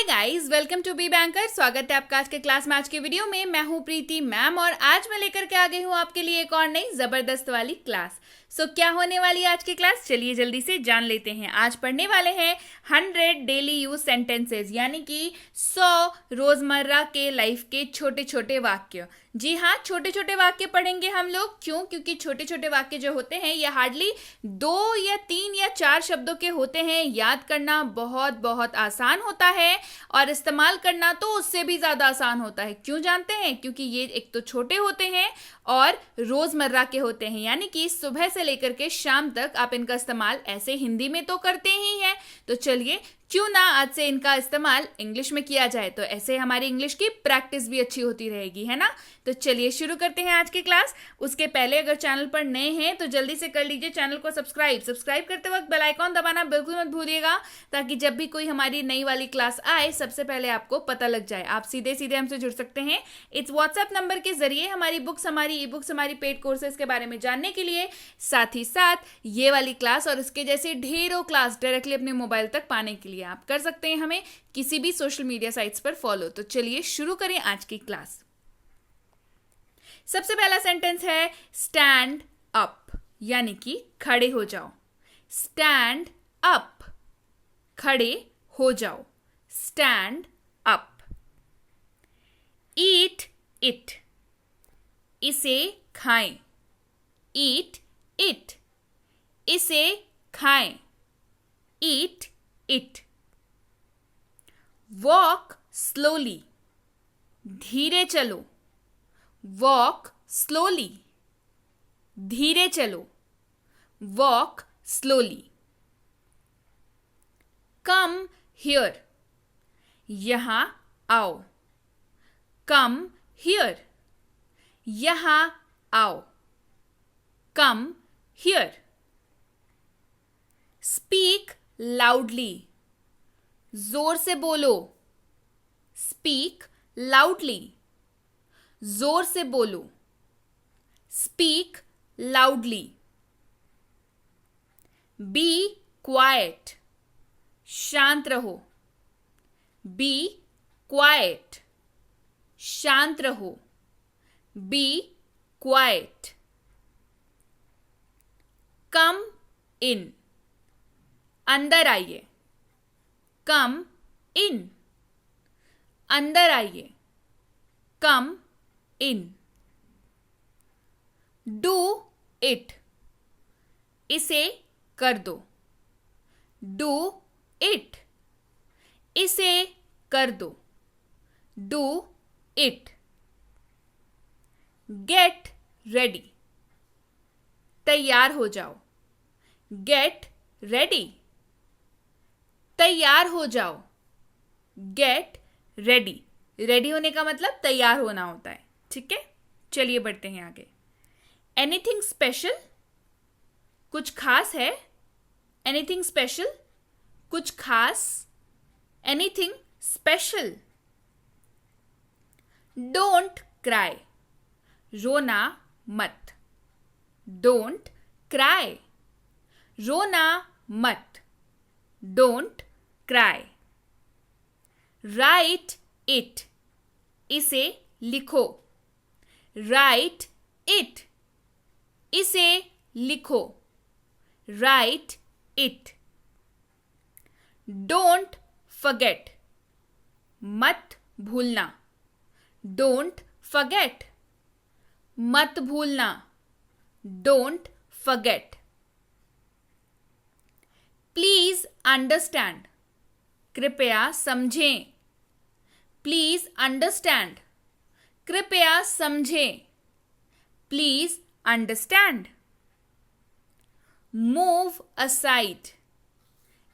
Guys, welcome to Be Banker. स्वागत है आपका आज के क्लास में। आज के वीडियो में मैं हूं प्रीति मैम और आज मैं लेकर के आ गई हूं आपके लिए एक और नई जबरदस्त वाली क्लास। क्या होने वाली है आज की क्लास, चलिए जल्दी से जान लेते हैं। आज पढ़ने वाले हैं 100 डेली यूज सेंटेंसेस, यानी कि 100 रोजमर्रा के लाइफ के छोटे छोटे वाक्य। जी हाँ, छोटे छोटे वाक्य पढ़ेंगे हम लोग। क्यों? क्योंकि छोटे छोटे वाक्य जो होते हैं ये हार्डली 2 या 3 या 4 शब्दों के होते हैं। याद करना बहुत बहुत आसान होता है और इस्तेमाल करना तो उससे भी ज़्यादा आसान होता है। क्यों जानते हैं? क्योंकि ये एक तो छोटे होते हैं और रोज़मर्रा के होते हैं, यानी कि सुबह से लेकर के शाम तक आप इनका इस्तेमाल ऐसे हिंदी में तो करते ही हैं। तो चलिए क्यों ना आज से इनका इस्तेमाल इंग्लिश में किया जाए, तो ऐसे हमारी इंग्लिश की प्रैक्टिस भी अच्छी होती रहेगी, है ना। तो चलिए शुरू करते हैं आज की क्लास। उसके पहले अगर चैनल पर नए हैं तो जल्दी से कर लीजिए चैनल को सब्सक्राइब करते वक्त बेल आइकॉन दबाना बिल्कुल मत भूलिएगा, ताकि जब भी कोई हमारी नई वाली क्लास आए सबसे पहले आपको पता लग जाए। आप सीधे सीधे हमसे जुड़ सकते हैं इस व्हाट्सएप नंबर के जरिए हमारी बुक्स, हमारी ई बुक्स, हमारी पेड कोर्सेज के बारे में जानने के लिए। साथ ही साथ ये वाली क्लास और इसके जैसे ढेरों क्लास डायरेक्टली अपने मोबाइल तक पाने के लिए आप कर सकते हैं हमें किसी भी सोशल मीडिया साइट्स पर फॉलो। तो चलिए शुरू करें आज की क्लास। सबसे पहला सेंटेंस है स्टैंड अप, यानी कि खड़े हो जाओ। स्टैंड अप, खड़े हो जाओ। Stand up. ईट इट, इसे खाएं। ईट इट, इसे खाएं। Eat it. वॉक स्लोली, धीरे चलो। वॉक स्लोली, धीरे चलो। Walk slowly. कम हियर, यहां आओ। कम हियर, यहां आओ। Come here. स्पीक लाउडली, जोर से बोलो। स्पीक लाउडली, जोर से बोलो। Speak loudly. बी क्वाइट, शांत रहो। बी क्वाइट, शांत रहो। B quite. कम इन, अंदर आइए। कम इन, अंदर आइए। कम इन। डू इट, इसे कर दो। डू इट, इसे कर दो। Do it. गेट रेडी, तैयार हो जाओ। गेट रेडी, तैयार हो जाओ। Get ready. रेडी होने का मतलब तैयार होना होता है, ठीक है। चलिए बढ़ते हैं आगे। एनीथिंग स्पेशल, कुछ खास है। एनीथिंग स्पेशल, कुछ खास। Anything special. डोंट क्राई, रोना मत। डोंट क्राई, रोना मत। Don't cry. राइट इट, इसे लिखो। राइट इट, इसे लिखो। Right it. डोंट फॉरगेट, मत भूलना। डोंट फॉरगेट, मत भूलना। Don't forget. प्लीज अंडरस्टैंड, कृपया समझें। प्लीज अंडरस्टैंड, कृपया समझें। Please understand. मूव असाइड,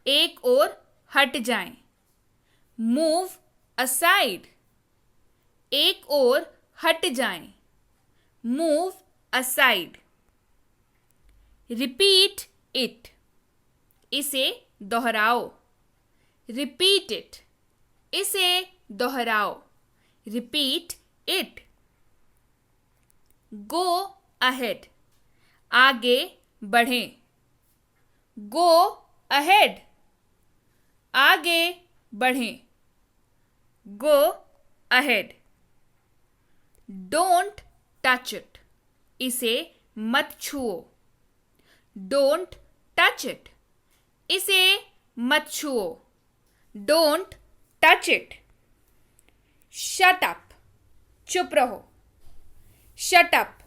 एक ओर हट जाएं। मूव असाइड, एक ओर हट जाएं। Move aside. रिपीट इट, इसे दोहराओ। रिपीट इट, इसे दोहराओ। Repeat it. गो अहेड, आगे बढ़ें। गो अहेड, आगे बढ़ें। Go ahead. Don't touch it. इसे मत छुओ. Don't touch it. इसे मत छुओ. Don't touch it. Shut up. चुप रहो. Shut up.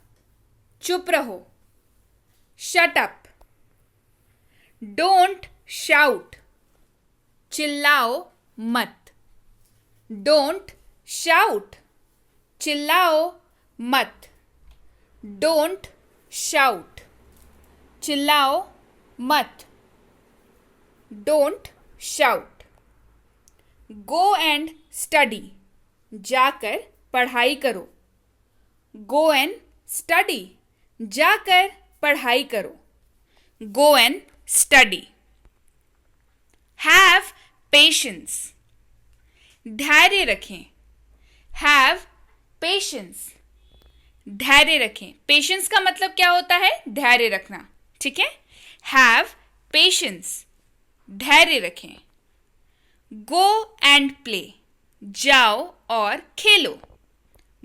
चुप रहो. Shut up. Don't shout. चिल्लाओ मत. Don't shout. चिल्लाओ मत. Don't shout. चिल्लाओ मत. Don't shout. Go and study. जाकर पढ़ाई करो. Go and study. जाकर पढ़ाई करो. Go and study. Have patience. धैर्य रखें. Have patience. धैर्य रखें. Patience का मतलब क्या होता है? धैर्य रखना. ठीक है? Have patience. धैर्य रखें. Go and play. जाओ और खेलो.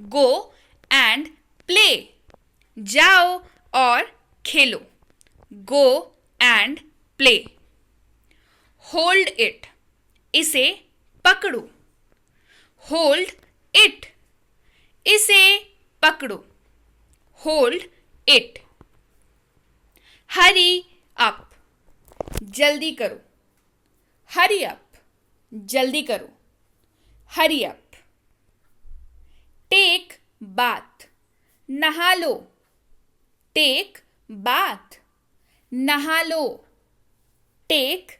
Go and play. जाओ और खेलो. Go and play. Hold it. इसे पकड़ो. Hold it. इसे पकड़ो. Hold it. Hurry up. जल्दी करो. Hurry up. जल्दी करो. Hurry up. Take bath. नहा लो. Take bath. नहा लो. Take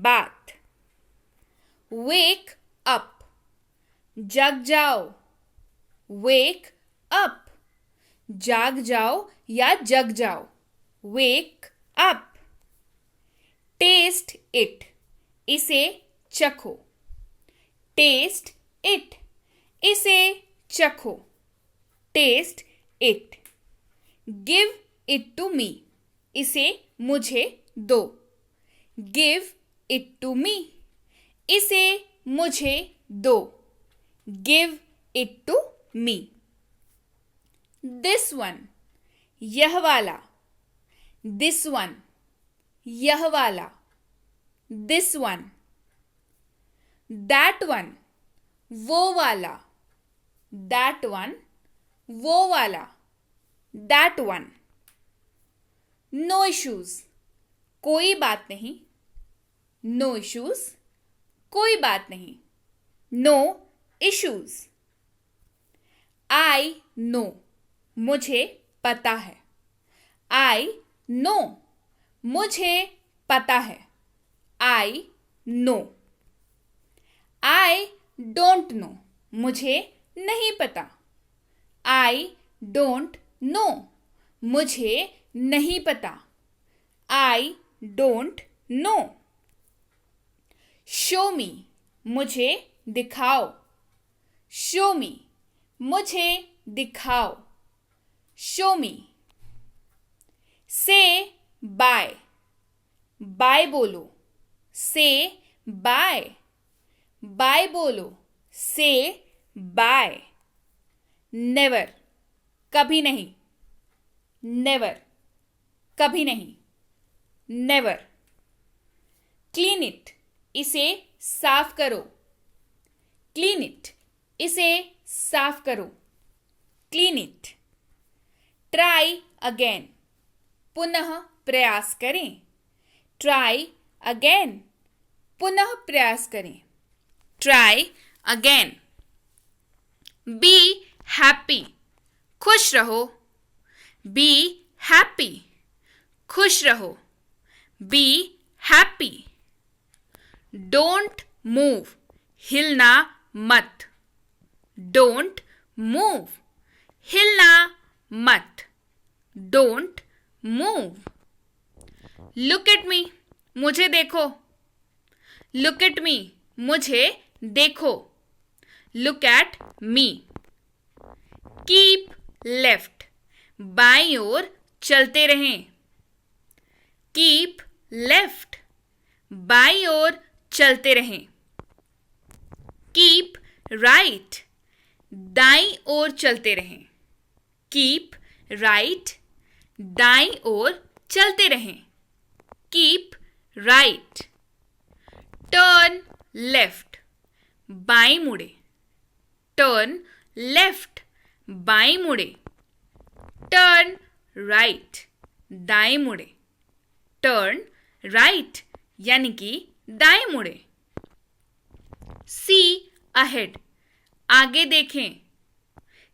bath. Wake up. जग जाओ. Wake up. जाग जाओ या जग जाओ. Wake up. Taste it. इसे चखो. Taste it. इसे चखो. Taste it. Give it to me. इसे मुझे दो. Give it to me. इसे मुझे दो. Give it to me. This one. यह वाला. This one. यह वाला. This one. That one. वो वाला. That one. वो वाला. That one. No issues. कोई बात नहीं. No issues. कोई बात नहीं. No issues. I know. मुझे पता है. I know. मुझे पता है. I know. I don't know. मुझे नहीं पता. I don't know. मुझे नहीं पता. I don't know. Show me. मुझे दिखाओ. Show me. मुझे दिखाओ. Show me. Say bye. Bye बोलो. Say bye. Bye बोलो. Say bye. Never. कभी नहीं. Never. कभी नहीं. Never. Clean it. इसे साफ करो. Clean it. इसे साफ करो. Clean it. Try again. पुनः प्रयास करें. Try again. पुनः प्रयास करें. Try again. Be happy. खुश रहो. Be happy. खुश रहो. Be happy. Don't move. हिलना मत. Don't move. हिलना मत. Don't move. Look at me. मुझे देखो. Look at me. मुझे देखो. Look at me. Keep left. बाईं ओर चलते रहें. Keep left. बाईं ओर चलते रहें. Keep राइट, दाईं ओर चलते रहें. कीप राइट, दाईं ओर चलते रहें. Keep right. टर्न लेफ्ट, बाईं मुड़े. टर्न लेफ्ट, बाईं मुड़े. टर्न राइट, दाएं मुड़े. टर्न राइट यानी कि दाएं मुड़े. सी अहेड, आगे देखें.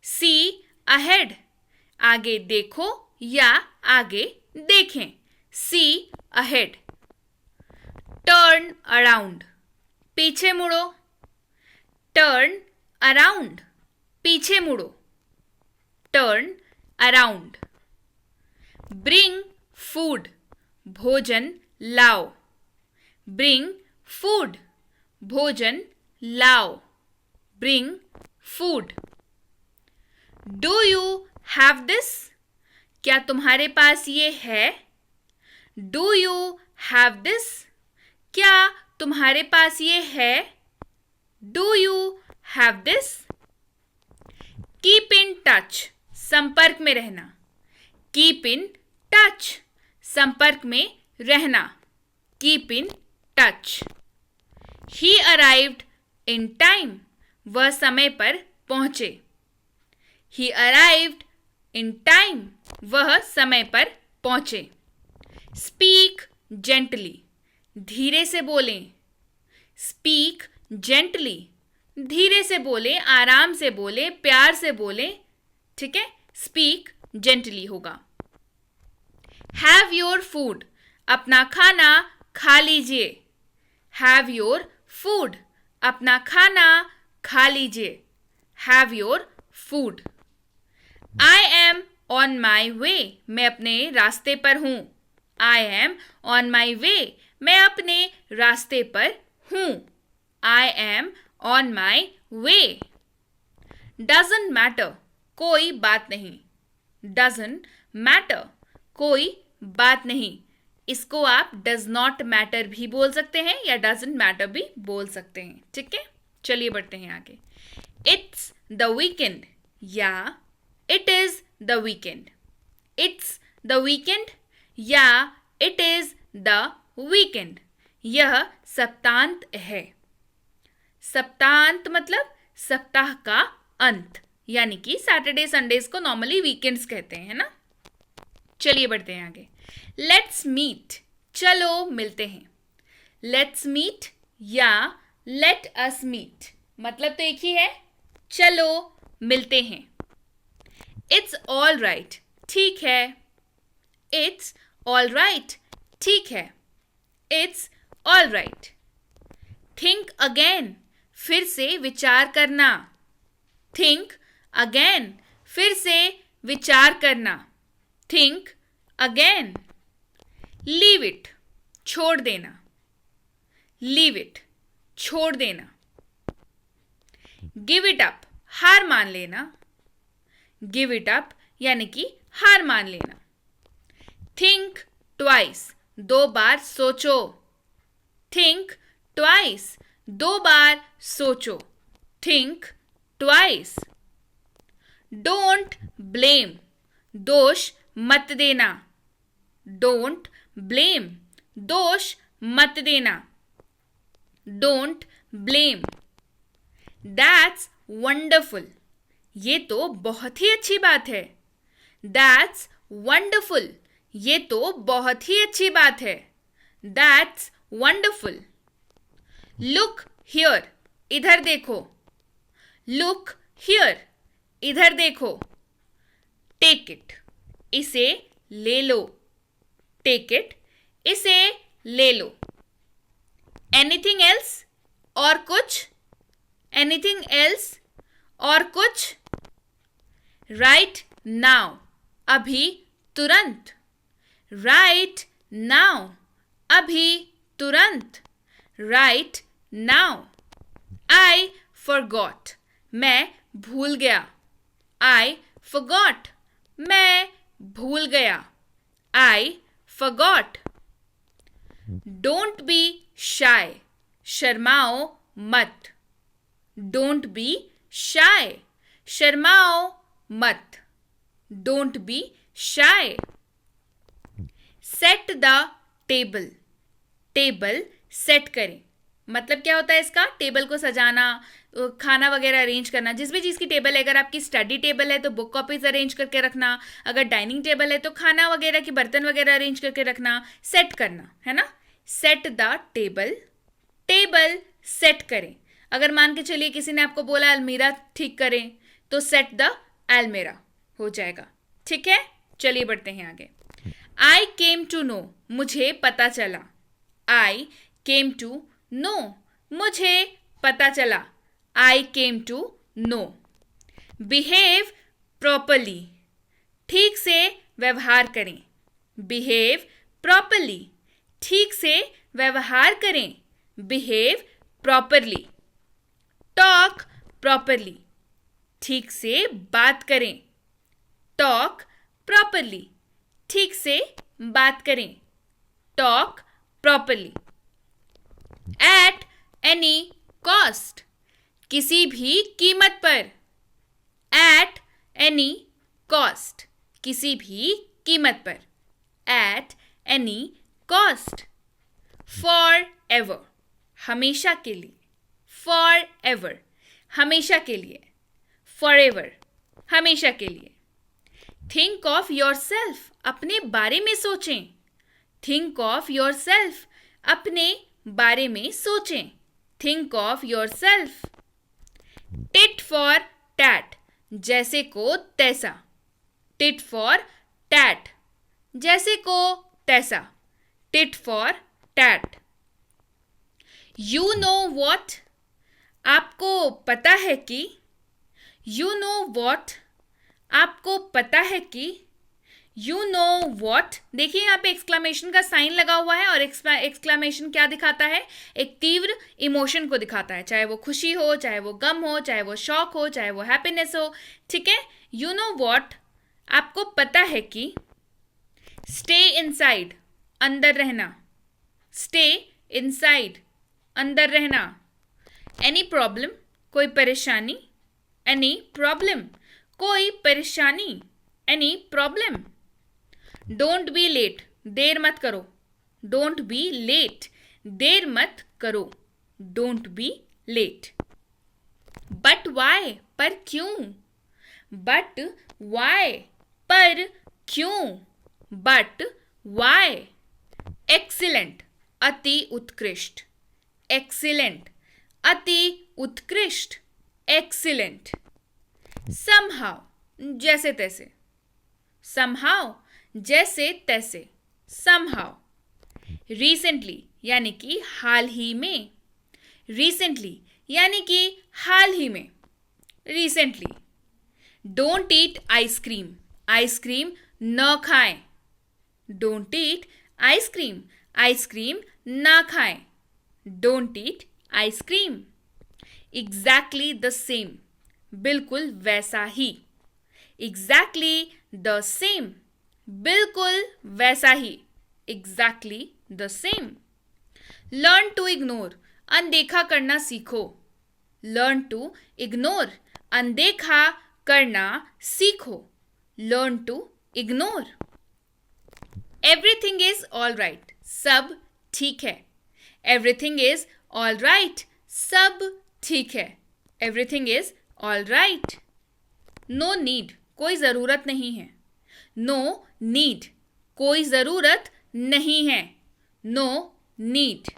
सी अहेड, आगे देखो या आगे देखें. सी अहेड. टर्न अराउंड, पीछे मुड़ो. टर्न अराउंड, पीछे मुड़ो. Turn around. ब्रिंग फूड, भोजन लाओ. ब्रिंग फूड, भोजन लाओ. Bring food. Do you have this, क्या तुम्हारे पास ये है. डू यू हैव दिस, क्या तुम्हारे पास ये है. Do you have this. Keep in touch, संपर्क में रहना. कीप इन टच, संपर्क में रहना. Keep in touch. He arrived in time, वह समय पर पहुंचे. ही अराइव्ड इन टाइम, वह समय पर पहुंचे. स्पीक जेंटली, धीरे से बोलें. स्पीक जेंटली, धीरे से बोलें, आराम से बोलें, प्यार से बोलें. ठीक है, स्पीक जेंटली होगा. हैव योर फूड, अपना खाना खा लीजिए. हैव योर फूड, अपना खाना खा लीजिए. Have your food. I am on my way, मैं अपने रास्ते पर हूं. आई एम ऑन माई वे, मैं अपने रास्ते पर हूं. आई am on my way. Doesn't matter, कोई बात नहीं. डजंट मैटर, कोई बात नहीं. इसको आप डज नॉट मैटर भी बोल सकते हैं या डजंट मैटर भी बोल सकते हैं. ठीक है, चलिए बढ़ते हैं आगे. इट्स द वीकेंड, या it is the weekend. It's the weekend या इट इज द वीकेंड. यह सप्तांत है. सप्तांत मतलब सप्ताह का अंत, यानी कि सैटरडे संडेज को नॉर्मली वीकेंड्स कहते हैं, है ना. चलिए बढ़ते हैं आगे. लेट्स मीट, चलो मिलते हैं. लेट्स मीट या लेट अस मीट, मतलब तो एक ही है. चलो मिलते हैं. इट्स ऑल राइट, ठीक है. इट्स ऑल राइट, ठीक है. It's all right. Think again, फिर से विचार करना. थिंक अगेन, फिर से विचार करना. Think again. लीव इट, छोड़ देना. लीव इट, छोड़ देना. गिव इट अप, हार मान लेना. गिव इट अप यानी कि हार मान लेना. थिंक ट्वाइस, दो बार सोचो. थिंक ट्वाइस, दो बार सोचो. Think twice. डोंट ब्लेम, दोष मत देना. डोंट ब्लेम, दोष मत देना. Don't blame. दैट्स वंडरफुल, ये तो बहुत ही अच्छी बात है. दैट्स वंडरफुल, ये तो बहुत ही अच्छी बात है. That's wonderful. लुक हियर, इधर देखो. लुक हियर, इधर देखो. टेक इट, इसे ले लो. टेक इट, इसे ले लो. एनीथिंग एल्स, और कुछ. एनीथिंग एल्स, और कुछ. राइट नाउ, अभी तुरंत. राइट नाउ, अभी तुरंत. Right now. आई फॉरगॉट, मैं भूल गया. आई फॉरगॉट, मैं भूल गया. I forgot. Don't be shy, शर्माओ मत. डोंट बी शाय, शर्माओ मत, don't be shy. Set the table, table set करें, मतलब क्या होता है इसका, टेबल को सजाना, खाना वगैरह अरेंज करना, जिस भी चीज़ की टेबल है, अगर आपकी स्टडी टेबल है तो बुक कॉपीज अरेंज करके रखना, अगर डाइनिंग टेबल है तो खाना वगैरह की बर्तन वगैरह अरेंज करके रखना, सेट करना, है ना। Set the table, table set करें। अगर मान के चलिए किसी ने आपको बोला अलमीरा ठीक करें, तो सेट द अलमीरा हो जाएगा, ठीक है। चलिए बढ़ते हैं आगे। आई केम टू नो, मुझे पता चला, आई केम टू नो, मुझे पता चला, I came to know. Behave properly, ठीक से व्यवहार करें, बिहेव प्रॉपरली, ठीक से व्यवहार करें, बिहेव प्रॉपरली। टॉक प्रॉपरली, ठीक से बात करें, टॉक प्रॉपरली, ठीक से बात करें, talk properly. At any cost, किसी भी कीमत पर, एट एनी कॉस्ट, किसी भी कीमत पर, at any cost. For ever, हमेशा के लिए, फॉर एवर, हमेशा के लिए, फॉर एवर, हमेशा के लिए। थिंक ऑफ योर सेल्फ, अपने बारे में सोचें, थिंक ऑफ योर सेल्फ, अपने बारे में सोचें, think of your self. Tit for tat, जैसे को तैसा, टिट फॉर टैट, जैसे को तैसा, tit for tat. You know what, आपको पता है कि, यू नो वॉट, आपको पता है कि, यू नो वॉट। देखिए यहाँ पे एक्सक्लामेशन का साइन लगा हुआ है, और एक्सक्लामेशन क्या दिखाता है, एक तीव्र इमोशन को दिखाता है, चाहे वो खुशी हो, चाहे वो गम हो, चाहे वो शौक हो, चाहे वो हैप्पीनेस हो, ठीक है। यू नो वॉट, आपको पता है कि। स्टे इनसाइड, अंदर रहना, स्टे इनसाइड, अंदर रहना। एनी प्रॉब्लम, कोई परेशानी, एनी प्रॉब्लम, कोई परेशानी, any problem. Don't be late, देर मत करो, डोंट बी लेट, देर मत करो, don't be late. But why, पर क्यों, बट वाई, पर क्यों, बट वाई। एक्सीलेंट, अति उत्कृष्ट, एक्सीलेंट, अति उत्कृष्ट, एक्सीलेंट। समहाउ, जैसे तैसे, समहाउ, जैसे तैसे, समहाउ। रिसेंटली, यानी कि हाल ही में, रिसेंटली, यानी कि हाल ही में, recently. Don't eat ice cream, ice cream न खाएं, डोंट ईट आइसक्रीम, आइसक्रीम ना खाएं, don't eat ice cream. Exactly the same, बिल्कुल वैसा ही, एग्जैक्टली द सेम, बिल्कुल वैसा ही, exactly the same. Learn to ignore, अनदेखा करना सीखो, लर्न टू इग्नोर, अनदेखा करना सीखो, learn to ignore. Everything is all right, सब ठीक है, एवरीथिंग इज ऑल राइट, सब ठीक है, everything is all right. No need, कोई ज़रूरत नहीं है, नो नीड, कोई ज़रूरत नहीं है, no need.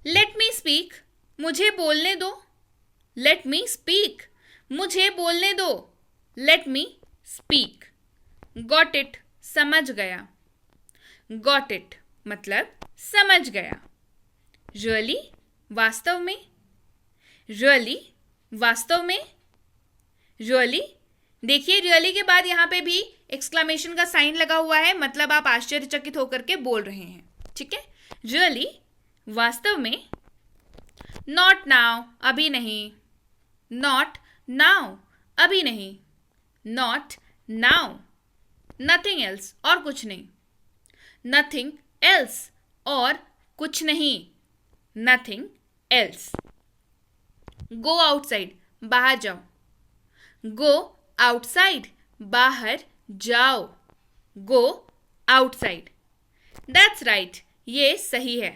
Let me speak, मुझे बोलने दो, लेट मी स्पीक, मुझे बोलने दो, let me speak. Got it, समझ गया, गॉट इट मतलब समझ गया। रियली, वास्तव में, रियली, वास्तव में, रियली। देखिए रियली के बाद यहाँ पे भी एक्सक्लामेशन का साइन लगा हुआ है, मतलब आप आश्चर्यचकित होकर के बोल रहे हैं, ठीक है। रियली, वास्तव में। नॉट नाउ, अभी नहीं, नॉट नाउ, अभी नहीं, नॉट नाउ। नथिंग एल्स, और कुछ नहीं, नथिंग एल्स, और कुछ नहीं, नथिंग एल्स। गो आउटसाइड, बाहर जाओ. गो आउटसाइड, बाहर जाओ. Go outside. दैट्स राइट, ये सही है.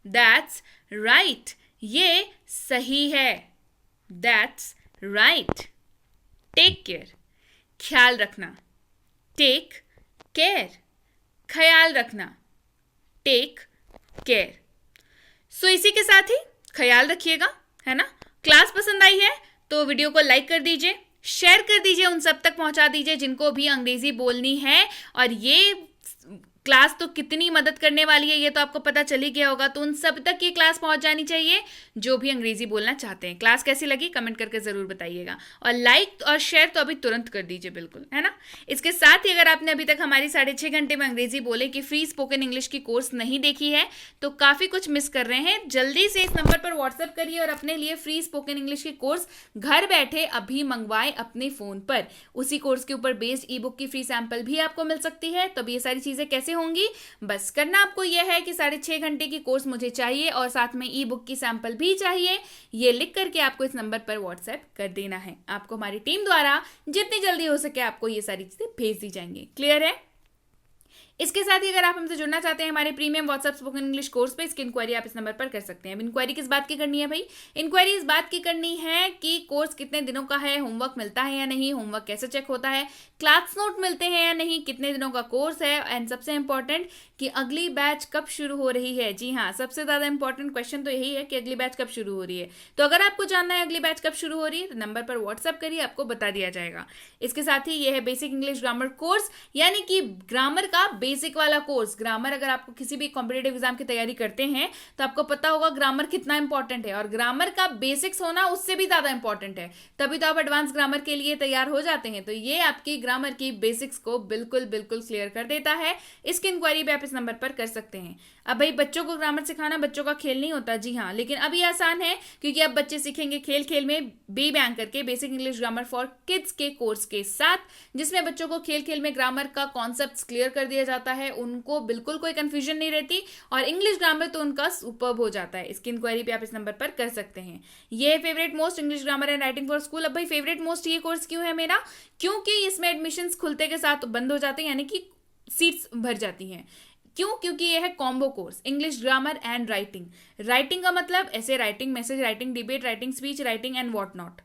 दैट्स राइट, ये सही है. That's right. टेक केयर, ख्याल रखना. टेक केयर, ख्याल रखना. Take care. सो इसी के साथ ही ख्याल रखिएगा, है ना. क्लास पसंद आई है तो वीडियो को लाइक कर दीजिए, शेयर कर दीजिए, उन सब तक पहुंचा दीजिए जिनको भी अंग्रेजी बोलनी है. और ये क्लास तो कितनी मदद करने वाली है ये तो आपको पता चल ही गया होगा. तो उन सब तक ये क्लास पहुंच जानी चाहिए जो भी अंग्रेजी बोलना चाहते हैं. क्लास कैसी लगी कमेंट करके ज़रूर बताइएगा. और लाइक और शेयर तो अभी तुरंत कर दीजिए, बिल्कुल, है ना. इसके साथ ही अगर आपने अभी तक हमारी 6.5 घंटे में अंग्रेजी बोले कि फ्री स्पोकन इंग्लिश की कोर्स नहीं देखी है तो काफ़ी कुछ मिस कर रहे हैं. जल्दी से इस नंबर पर व्हाट्सएप करिए और अपने लिए फ्री स्पोकन इंग्लिश की कोर्स घर बैठे अभी मंगवाएं अपने फ़ोन पर. उसी कोर्स के ऊपर बेस्ड ई बुक की फ्री सैंपल भी आपको मिल सकती है. तो अब ये सारी चीज़ें कैसे होंगी, बस करना आपको यह है कि 6.5 घंटे की कोर्स मुझे चाहिए और साथ में ई बुक की सैंपल भी चाहिए. ये लिख करके आपको इस नंबर पर व्हाट्सएप कर देना है. आपको हमारी टीम द्वारा जितनी जल्दी हो सके आपको ये सारी चीजें भेज दी जाएंगी. क्लियर है. इसके साथ ही अगर आप हमसे जुड़ना चाहते हैं हमारे premium WhatsApp spoken English course पे, इसकी इंक्वायरी आप इस नंबर पर कर सकते हैं. अब इंक्वायरी किस बात की करनी है भाई, इंक्वायरी इस बात की करनी है कि कोर्स कितने दिनों का है, होमवर्क मिलता है या नहीं, होमवर्क कैसे चेक होता है, क्लास नोट मिलते हैं या नहीं, कितने दिनों का कोर्स है, एंड सबसे इंपॉर्टेंट कि अगली बैच कब शुरू हो रही है. जी हाँ, सबसे ज़्यादा इंपॉर्टेंट क्वेश्चन तो यही है कि अगली बैच कब शुरू हो रही है. तो अगर आपको जानना है अगली बैच कब शुरू हो रही है तो नंबर पर व्हाट्सएप करिए, आपको बता दिया जाएगा. इसके साथ ही यह है बेसिक इंग्लिश ग्रामर कोर्स, यानी कि ग्रामर का बेसिक वाला कोर्स. ग्रामर अगर आपको किसी भी कॉम्पिटिटिव एग्जाम की तैयारी करते हैं तो आपको पता होगा ग्रामर कितना इंपॉर्टेंट है, और ग्रामर का बेसिक्स होना उससे भी ज्यादा इंपॉर्टेंट है. तभी तो आप एडवांस ग्रामर के लिए तैयार हो जाते हैं. तो ये आपकी ग्रामर की बेसिक्स को बिल्कुल बिल्कुल क्लियर कर देता है. इसकी इंक्वायरी भी आप इस नंबर पर कर सकते हैं. अब भाई बच्चों को ग्रामर सिखाना बच्चों का खेल नहीं होता. जी हाँ, लेकिन अभी आसान है क्योंकि अब बच्चे सीखेंगे खेल खेल में बी बैंकर के basic English grammar for kids के कोर्स के साथ, जिसमें बच्चों को खेल खेल में ग्रामर का कॉन्सेप्ट क्लियर कर दिया जाता है. उनको बिल्कुल कोई कंफ्यूजन नहीं रहती और इंग्लिश ग्रामर तो उनका सुपर्ब हो जाता है. इसकी इंक्वायरी भी आप इस नंबर पर कर सकते हैं. ये favourite most English grammar and writing for school. अब भाई फेवरेट मोस्ट ये कोर्स क्यों है मेरा, क्योंकि इसमें एडमिशंस खुलते के साथ बंद हो जाते हैं, यानी कि सीट्स भर जाती हैं. क्यों, क्योंकि यह है combo course English grammar and writing. Writing का मतलब ऐसे writing, message writing, debate writing, speech writing and what not.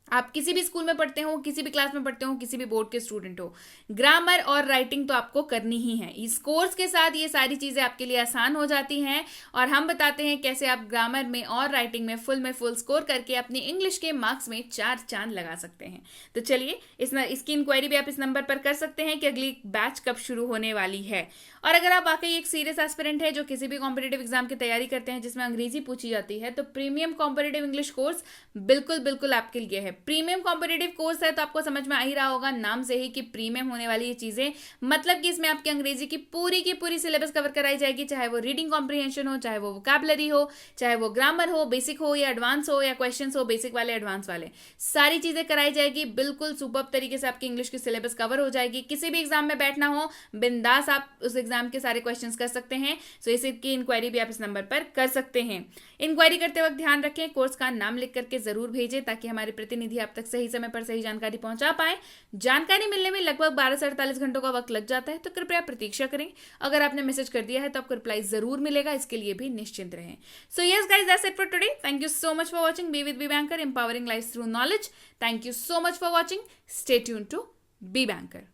आप किसी भी स्कूल में पढ़ते हो, किसी भी क्लास में पढ़ते हो, किसी भी बोर्ड के स्टूडेंट हो, ग्रामर और राइटिंग तो आपको करनी ही है. इस कोर्स के साथ ये सारी चीज़ें आपके लिए आसान हो जाती हैं और हम बताते हैं कैसे आप ग्रामर में और राइटिंग में फुल स्कोर करके अपनी इंग्लिश के मार्क्स में 4 चांद लगा सकते हैं. तो चलिए इसकी इंक्वायरी भी आप इस नंबर पर कर सकते हैं कि अगली बैच कब शुरू होने वाली है. और अगर आप वाकई एक सीरियस एस्पिरेंट है जो किसी भी कॉम्पिटिटिव एग्जाम की तैयारी करते हैं जिसमें अंग्रेजी पूछी जाती है, तो प्रीमियम कॉम्पिटिटिव इंग्लिश कोर्स बिल्कुल बिल्कुल आपके लिए है. प्रीमियम कॉम्पिटिटिव कोर्स है तो आपको समझ में आ ही रहा होगा नाम से ही कि प्रीमियम होने वाली ये चीजें, मतलब कि इसमें आपकी अंग्रेजी की पूरी सिलेबस कवर कराई जाएगी, चाहे वो रीडिंग कॉम्प्रिहेंशन हो, चाहे वो वोकैबुलरी हो, चाहे वो ग्रामर हो, बेसिक हो या एडवांस हो, या क्वेश्चंस हो बेसिक वाले एडवांस वाले, सारी चीजें कराई जाएगी. बिल्कुल सुपर्ब तरीके से आपकी इंग्लिश की सिलेबस कवर हो जाएगी. किसी भी एग्जाम में बैठना हो बिंदास आप उस एग्जाम के सारे क्वेश्चंस कर सकते हैं. सो इसकी इंक्वायरी भी आप इस नंबर पर कर सकते हैं. इंक्वायरी करते वक्त ध्यान रखें कोर्स का नाम लिख करके जरूर भेजें ताकि हमारे प्रतिनिधि आप तक सही समय पर सही जानकारी पहुंचा पाए. जानकारी मिलने में लगभग 12 से 48 घंटों का वक्त लग जाता है, तो कृपया प्रतीक्षा करें. अगर आपने मैसेज कर दिया है तो आपको रिप्लाई जरूर मिलेगा, इसके लिए भी निश्चिंत रहें. So yes guys, that's it for today. Thank you so much for watching be with Be Banker, empowering life through knowledge. Thank you so much for watching. Stay tuned to Be banker.